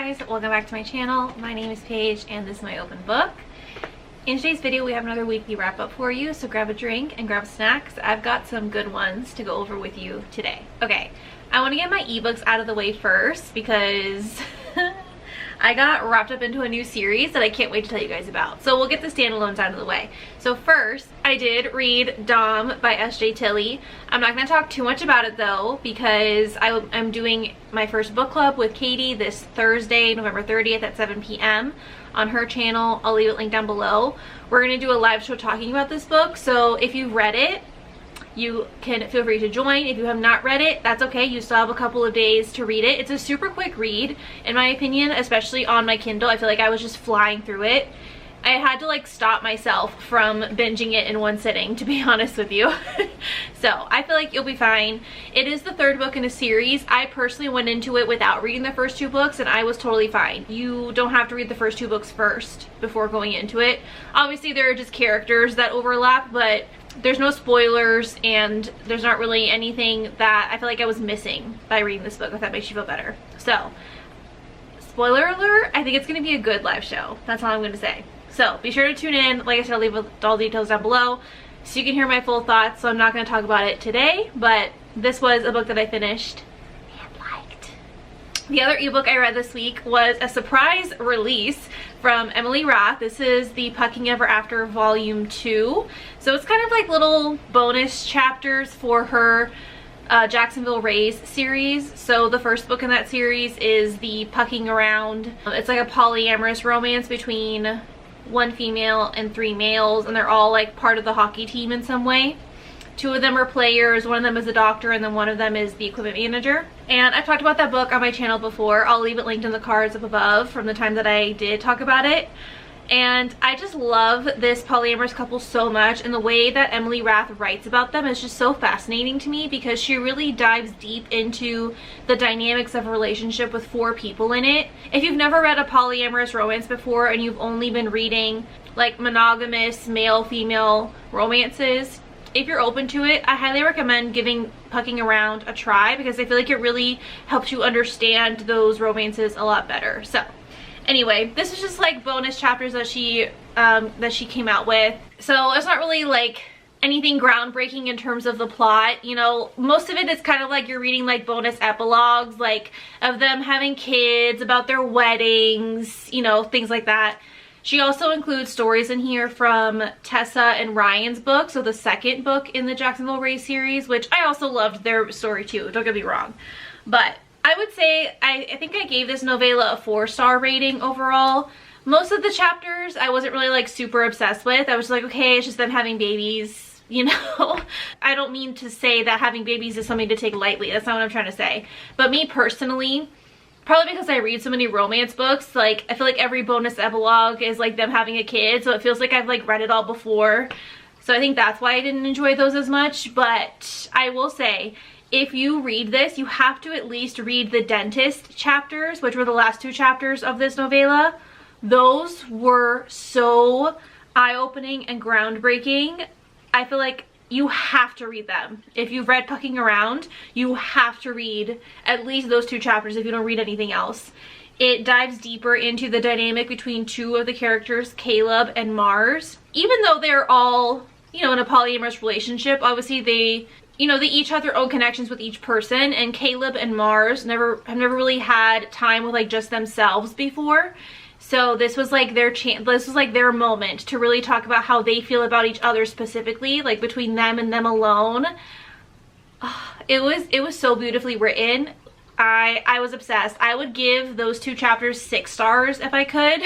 guys, welcome back to my channel. My name is Paige and this is my open book. In today's video we have another weekly wrap up for you, so grab a drink and grab snacks. I've got some good ones to go over with you today. Okay, I want to get my ebooks out of the way first because I got wrapped up into a new series that I can't wait to tell you guys about. So we'll get the standalones out of the way. So first, I did read Dom by S.J. Tilley. I'm not going to talk too much about it though because I'm doing my first book club with Katie this Thursday, November 30th at 7 p.m. on her channel. I'll leave it linked down below. We're going to do a live show talking about this book, so if you've read it, you can feel free to join. If you have not read it, that's okay. You still have a couple of days to read it. It's a super quick read, in my opinion, especially on my Kindle. I feel like I was just flying through it. I had to like stop myself from binging it in one sitting, to be honest with you. So I feel like you'll be fine. It is the third book in a series. I personally went into it without reading the first two books and I was totally fine. You don't have to read the first two books first before going into it. Obviously there are just characters that overlap, but there's no spoilers and there's not really anything that I feel like I was missing by reading this book, if that makes you feel better. So, spoiler alert, I think it's going to be a good live show. That's all I'm going to say. So, be sure to tune in. Like I said, I'll leave all the details down below so you can hear my full thoughts. So I'm not going to talk about it today, but this was a book that I finished and liked. The other ebook I read this week was a surprise release from Emily Rath. This is the Pucking Ever After Volume 2. So it's kind of like little bonus chapters for her Jacksonville Rays series. So the first book in that series is the Pucking Around. It's like a polyamorous romance between one female and three males, and they're all like part of the hockey team in some way. Two of them are players, one of them is a doctor, and then one of them is the equipment manager. And I've talked about that book on my channel before. I'll leave it linked in the cards up above from the time that I did talk about it. And I just love this polyamorous couple so much, and the way that Emily Rath writes about them is just so fascinating to me because she really dives deep into the dynamics of a relationship with four people in it. If you've never read a polyamorous romance before and you've only been reading like monogamous male-female romances, if you're open to it, I highly recommend giving Pucking Around a try because I feel like it really helps you understand those romances a lot better. So anyway, this is just like bonus chapters that she came out with. So it's not really like anything groundbreaking in terms of the plot. You know, most of it is kind of like you're reading like bonus epilogues, like of them having kids, about their weddings, you know, things like that. She also includes stories in here from Tessa and Ryan's book, so the second book in the Jacksonville Rays series, which I also loved their story too, don't get me wrong. But I would say, I think I gave this novella a 4-star rating overall. Most of the chapters I wasn't really like super obsessed with. I was like, okay, it's just them having babies, you know. I don't mean to say that having babies is something to take lightly. That's not what I'm trying to say. But me personally, probably because I read so many romance books, like I feel like every bonus epilogue is like them having a kid, so it feels like I've like read it all before. So I think that's why I didn't enjoy those as much. But I will say, if you read this, you have to at least read the dentist chapters, which were the last two chapters of this novella. Those were so eye-opening and groundbreaking. I feel like you have to read them. If you've read Pucking Around, you have to read at least those two chapters if you don't read anything else. It dives deeper into the dynamic between two of the characters, Caleb and Mars. Even though they're all, you know, in a polyamorous relationship, obviously they, you know, they each have their own connections with each person, and Caleb and Mars have never really had time with like just themselves before. So this was like their this was like their moment to really talk about how they feel about each other specifically, like between them and them alone. It was so beautifully written. I was obsessed. I would give those two chapters 6 stars if I could.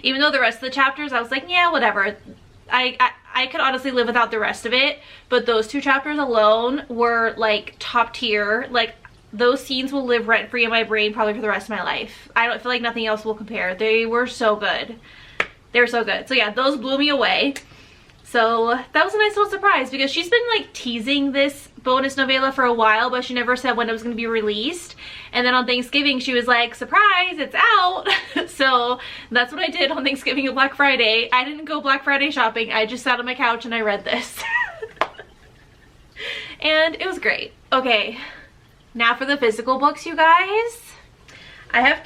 Even though the rest of the chapters I was like, yeah, whatever. I could honestly live without the rest of it, but those two chapters alone were like top tier. Like those scenes will live rent-free in my brain probably for the rest of my life. I don't feel like nothing else will compare. They were so good. They were so good. So yeah, those blew me away. So that was a nice little surprise because she's been like teasing this bonus novella for a while, but she never said when it was going to be released. And then on Thanksgiving she was like, surprise, it's out. So that's what I did on Thanksgiving and Black Friday. I didn't go Black Friday shopping. I just sat on my couch and I read this. And it was great. Okay, now for the physical books, you guys. I have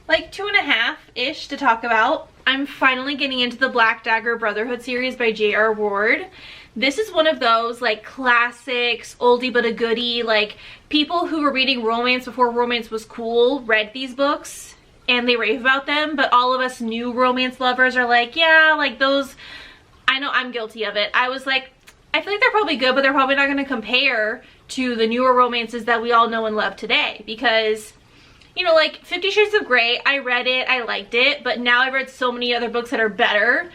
like two and a half-ish to talk about. I'm finally getting into the Black Dagger Brotherhood series by J.R. Ward. This is one of those like classics, oldie but a goodie, like people who were reading romance before romance was cool read these books and they rave about them, but all of us new romance lovers are like, yeah, like those, I know I'm guilty of it. I was like, I feel like they're probably good, but they're probably not going to compare to the newer romances that we all know and love today, because, you know, like 50 Shades of Grey, I read it, I liked it, but now I've read so many other books that are better.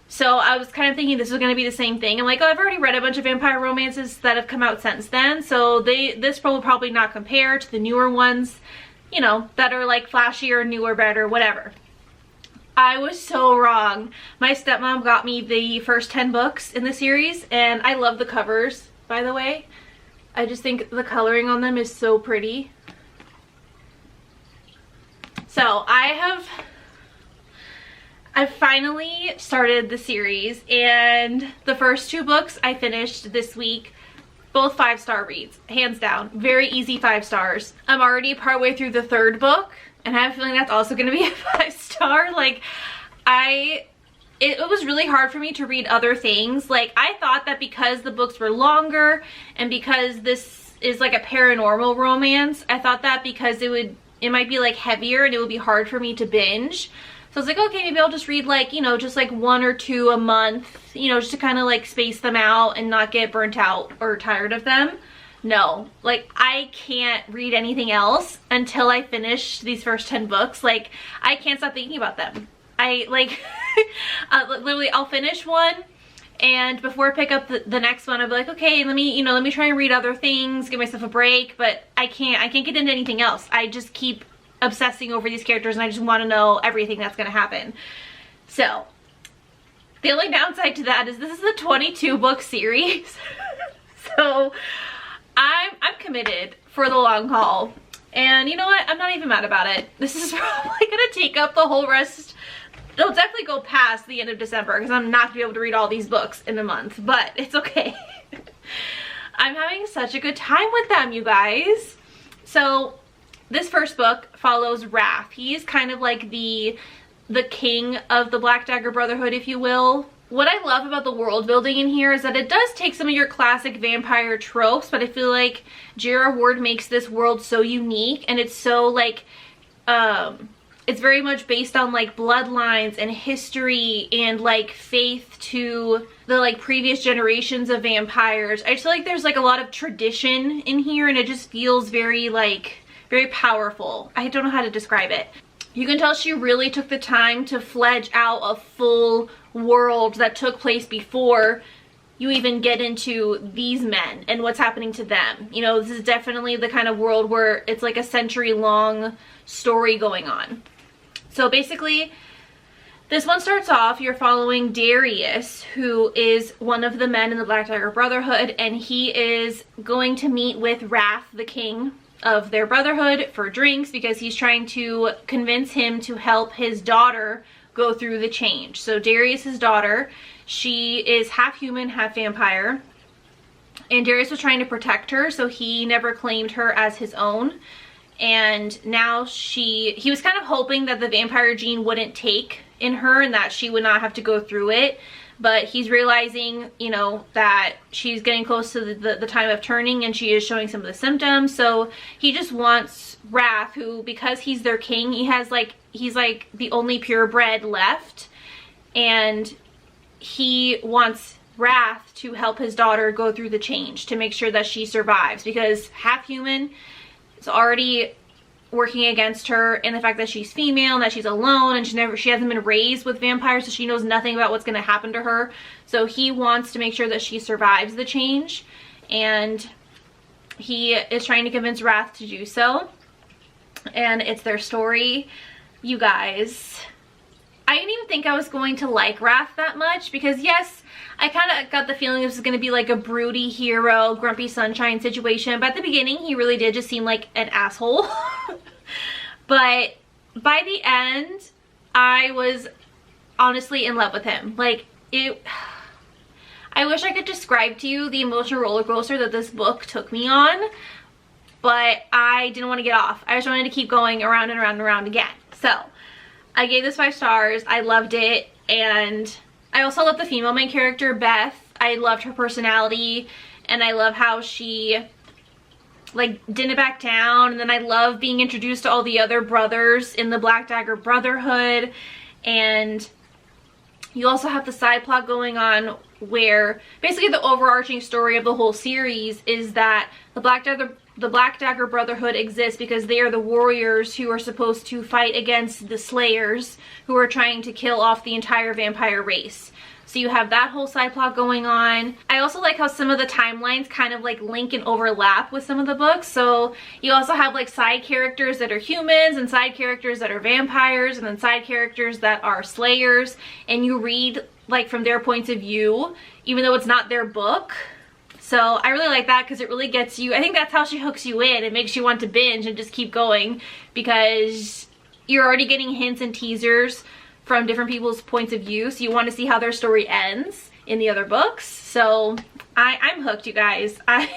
So I was kind of thinking this was going to be the same thing. I'm like, oh, I've already read a bunch of vampire romances that have come out since then, so this will probably not compare to the newer ones, you know, that are like flashier, newer, better, whatever. I was so wrong. My stepmom got me the first 10 books in the series, and I love the covers, by the way. I just think the coloring on them is so pretty. So I've finally started the series, and the first 2 books I finished this week. Both 5-star reads, hands down. Very easy 5 stars. I'm already partway through the 3rd book, and I have a feeling that's also going to be a 5-star. Like, it was really hard for me to read other things. Like, I thought that because the books were longer and because this is like a paranormal romance, I thought that because it might be like heavier and it would be hard for me to binge. So I was like, okay, maybe I'll just read like, you know, just like 1 or 2 a month, you know, just to kind of like space them out and not get burnt out or tired of them. No, like I can't read anything else until I finish these first 10 books. Like, I can't stop thinking about them. I like, literally I'll finish one, and before I pick up the next one, I'll be like, okay, let me try and read other things, give myself a break, but I can't get into anything else. I just keep obsessing over these characters and I just want to know everything that's going to happen. So the only downside to that is this is a 22 book series. So I'm committed for the long haul, and you know what, I'm not even mad about it. This is probably gonna take up the whole rest. It'll definitely go past the end of December because I'm not gonna be able to read all these books in a month, but it's okay. I'm having such a good time with them, you guys. So this first book follows Wrath. He's kind of like the king of the Black Dagger Brotherhood, if you will. What I love about the world building in here is that it does take some of your classic vampire tropes, but I feel like J.R. Ward makes this world so unique, and it's so like, it's very much based on like bloodlines and history and like faith to the like previous generations of vampires. I just feel like there's like a lot of tradition in here, and it just feels very like, very powerful. I don't know how to describe it. You can tell she really took the time to fledge out a full world that took place before you even get into these men and what's happening to them. You know, this is definitely the kind of world where it's like a century-long story going on. So basically, this one starts off, you're following Darius, who is one of the men in the Black Dagger Brotherhood, and he is going to meet with Wrath, the king of their brotherhood, for drinks because he's trying to convince him to help his daughter go through the change. So Darius's daughter, she is half human, half vampire, and Darius was trying to protect her, so he never claimed her as his own. And now he was kind of hoping that the vampire gene wouldn't take in her and that she would not have to go through it. But he's realizing, you know, that she's getting close to the time of turning, and she is showing some of the symptoms. So he just wants Wrath, who, because he's their king, he's like the only purebred left, and he wants Wrath to help his daughter go through the change to make sure that she survives, because half human is already working against her in the fact that she's female and that she's alone, and she hasn't been raised with vampires, so she knows nothing about what's going to happen to her. So he wants to make sure that she survives the change, and he is trying to convince Wrath to do so. And it's their story. You guys, I didn't even think I was going to like Wrath that much, because yes, I kind of got the feeling this was going to be like a broody hero, grumpy sunshine situation, but at the beginning he really did just seem like an asshole. But by the end, I was honestly in love with him. Like, I wish I could describe to you the emotional roller coaster that this book took me on. but I didn't want to get off. I just wanted to keep going around and around and around again. So I gave this 5 stars. I loved it, and I also love the female main character, Beth. I loved her personality, and I love how she like didn't back down. And then I love being introduced to all the other brothers in the Black Dagger Brotherhood. And you also have the side plot going on where basically the overarching story of the whole series is that the Black Dagger Brotherhood exists because they are the warriors who are supposed to fight against the Slayers who are trying to kill off the entire vampire race. So you have that whole side plot going on. I also like how some of the timelines kind of like link and overlap with some of the books. So you also have like side characters that are humans and side characters that are vampires and then side characters that are slayers. And you read like from their points of view, even though it's not their book. So I really like that because it really gets you, I think that's how she hooks you in. It makes you want to binge and just keep going because you're already getting hints and teasers from different people's points of view, so you want to see how their story ends in the other books. So I'm hooked, you guys. I'm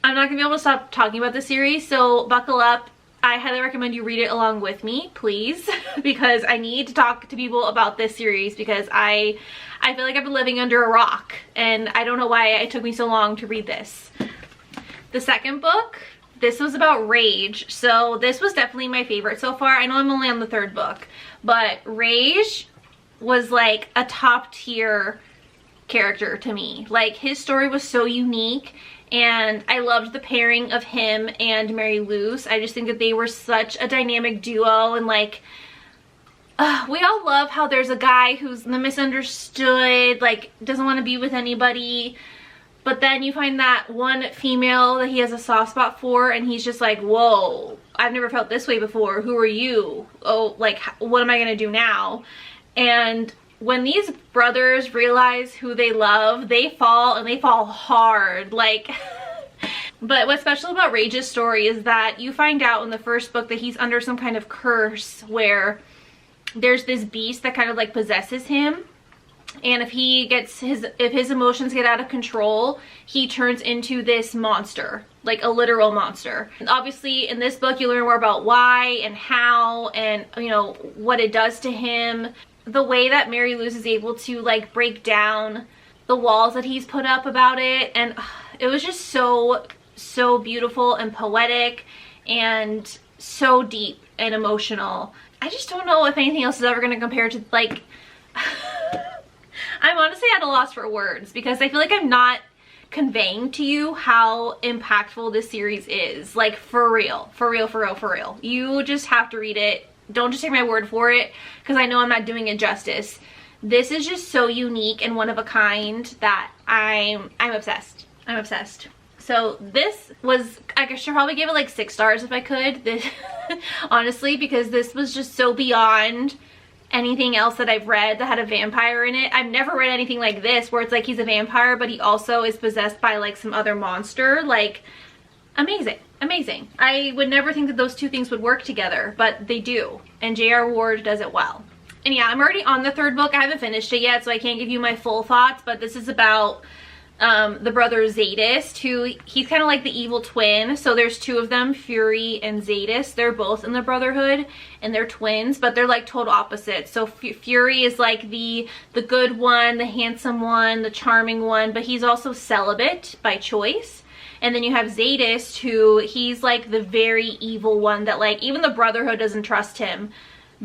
not gonna be able to stop talking about the series, so buckle up. I highly recommend you read it along with me, please, because I need to talk to people about this series because I feel like I've been living under a rock and I don't know why it took me so long to read this. The second book, this was about Rage, so this was definitely my favorite so far. I know I'm only on the 3rd book, but Rage was like a top tier character to me. Like his story was so unique and I loved the pairing of him and Mary Luce. I just think that they were such a dynamic duo, and like we all love how there's a guy who's the misunderstood, like doesn't want to be with anybody. But then you find that one female that he has a soft spot for and he's just like, whoa, I've never felt this way before. Who are you? Oh, like, what am I gonna do now? And when these brothers realize who they love, they fall, and they fall hard. Like, but what's special about Rage's story is that you find out in the 1st book that he's under some kind of curse where there's this beast that kind of like possesses him. And if his emotions get out of control, he turns into this monster, like a literal monster. And obviously in this book you learn more about why and how and, you know, what it does to him. The way that Mary Luce is able to like break down the walls that he's put up about it, and it was just so beautiful and poetic and so deep and emotional. I just don't know if anything else is ever going to compare to like I'm honestly at a loss for words because I feel like I'm not conveying to you how impactful this series is. Like for real, for real, for real, for real. You just have to read it. Don't just take my word for it because I know I'm not doing it justice. This is just so unique and one of a kind that I'm obsessed. I'm obsessed. So this was, I should probably give it like 6 stars if I could. This, honestly, because this was just so beyond anything else that I've read that had a vampire in it. I've never read anything like this where it's like he's a vampire but he also is possessed by like some other monster. Like, amazing, amazing. I would never think that those two things would work together, but they do, and J.R. Ward does it well. And yeah, I'm already on the 3rd book. I haven't finished it yet, so I can't give you my full thoughts, but this is about the brother Zadist, who he's kind of like the evil twin. So there's 2 of them, Fury and Zadist. They're both in the Brotherhood and they're twins, but they're like total opposites. So Fury is like the good one, the handsome one, the charming one, but he's also celibate by choice. And then you have Zadist, who he's like the very evil one that like even the Brotherhood doesn't trust him.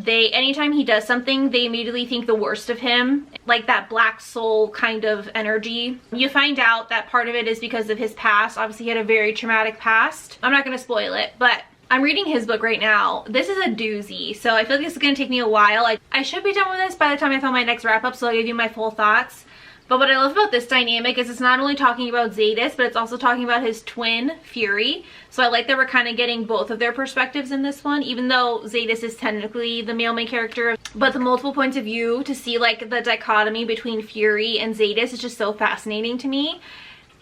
Anytime he does something, they immediately think the worst of him, like that black soul kind of energy. You find out that part of it is because of his past. Obviously he had a very traumatic past. I'm not going to spoil it, but I'm reading his book right now. This is a doozy, so I feel like this is going to take me a while. I should be done with this by the time I film my next wrap up, so I'll give you my full thoughts. But what I love about this dynamic is it's not only talking about Zadist, but it's also talking about his twin, Fury. So I like that we're kind of getting both of their perspectives in this one, even though Zadist is technically the male main character. But the multiple points of view to see like the dichotomy between Fury and Zadist is just so fascinating to me.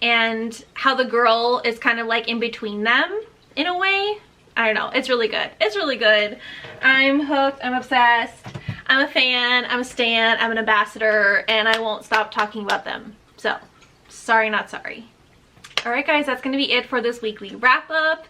And how the girl is kind of like in between them in a way. I don't know. It's really good. It's really good. I'm hooked. I'm obsessed. I'm a fan, I'm a stan, I'm an ambassador, and I won't stop talking about them. So, sorry not sorry. Alright guys, that's going to be it for this weekly wrap up.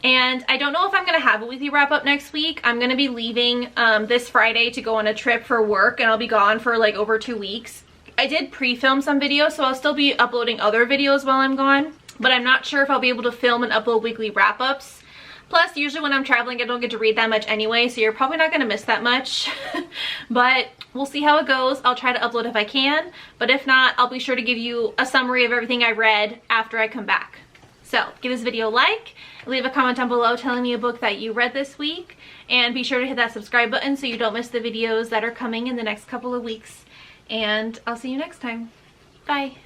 And I don't know if I'm going to have a weekly wrap up next week. I'm going to be leaving this Friday to go on a trip for work, and I'll be gone for like over 2 weeks. I did pre-film some videos, so I'll still be uploading other videos while I'm gone, but I'm not sure if I'll be able to film and upload weekly wrap-ups. Plus, usually when I'm traveling, I don't get to read that much anyway, so you're probably not going to miss that much. But we'll see how it goes. I'll try to upload if I can, but if not, I'll be sure to give you a summary of everything I read after I come back. So, give this video a like, leave a comment down below telling me a book that you read this week, and be sure to hit that subscribe button so you don't miss the videos that are coming in the next couple of weeks. And I'll see you next time. Bye.